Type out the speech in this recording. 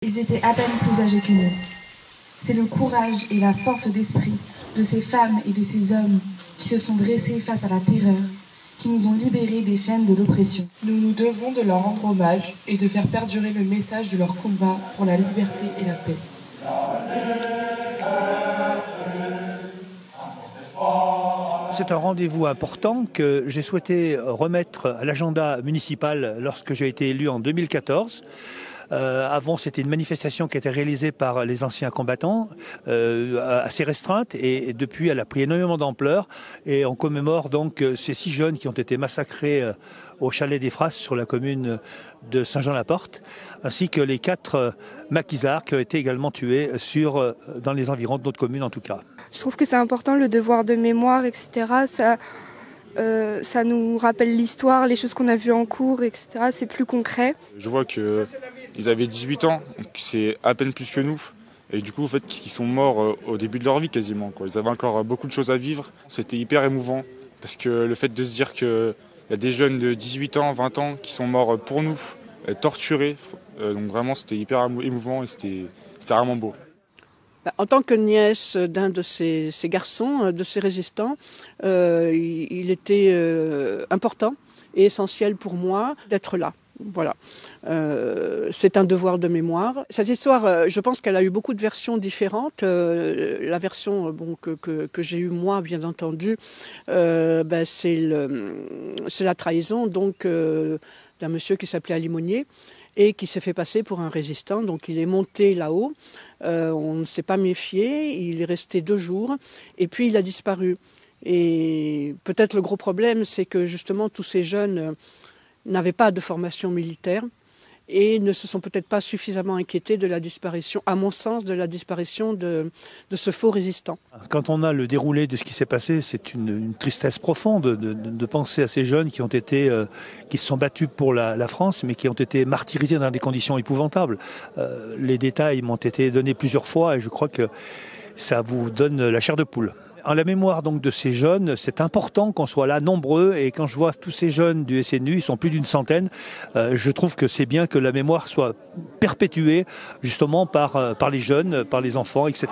Ils étaient à peine plus âgés que nous. C'est le courage et la force d'esprit de ces femmes et de ces hommes qui se sont dressés face à la terreur, qui nous ont libérés des chaînes de l'oppression. Nous nous devons de leur rendre hommage et de faire perdurer le message de leur combat pour la liberté et la paix. C'est un rendez-vous important que j'ai souhaité remettre à l'agenda municipal lorsque j'ai été élu en 2014. Avant, c'était une manifestation qui était réalisée par les anciens combattants, assez restreinte, et depuis, elle a pris énormément d'ampleur. Et on commémore donc ces 6 jeunes qui ont été massacrés au chalet des Frasses sur la commune de Saint-Jean-la-Porte, ainsi que les 4 maquisards qui ont été également tués dans les environs de notre commune en tout cas. Je trouve que c'est important, le devoir de mémoire, etc. Ça nous rappelle l'histoire, les choses qu'on a vues en cours, etc. C'est plus concret. Je vois qu'ils avaient 18 ans, donc c'est à peine plus que nous. Et du coup, en fait, ils sont morts au début de leur vie quasiment, quoi. Ils avaient encore beaucoup de choses à vivre. C'était hyper émouvant, parce que le fait de se dire qu'il y a des jeunes de 18 ans, 20 ans qui sont morts pour nous, torturés. Donc vraiment, c'était hyper émouvant et c'était vraiment beau. En tant que nièce d'un de ces garçons, de ces résistants, il était important et essentiel pour moi d'être là. Voilà, c'est un devoir de mémoire. Cette histoire, je pense qu'elle a eu beaucoup de versions différentes. La version que j'ai eue moi, bien entendu, c'est la trahison donc d'un monsieur qui s'appelait Alimonier et qui s'est fait passer pour un résistant. Donc il est monté là-haut, on ne s'est pas méfié, il est resté 2 jours et puis il a disparu. Et peut-être le gros problème, c'est que justement tous ces jeunes n'avaient pas de formation militaire et ne se sont peut-être pas suffisamment inquiétés de la disparition, à mon sens, de la disparition de ce faux résistant. Quand on a le déroulé de ce qui s'est passé, c'est une tristesse profonde de penser à ces jeunes qui se sont battus pour la France, mais qui ont été martyrisés dans des conditions épouvantables. Les détails m'ont été donnés plusieurs fois et je crois que ça vous donne la chair de poule. En la mémoire donc de ces jeunes, c'est important qu'on soit là nombreux et quand je vois tous ces jeunes du SNU, ils sont plus d'une centaine, je trouve que c'est bien que la mémoire soit perpétuée justement par les jeunes, par les enfants, etc.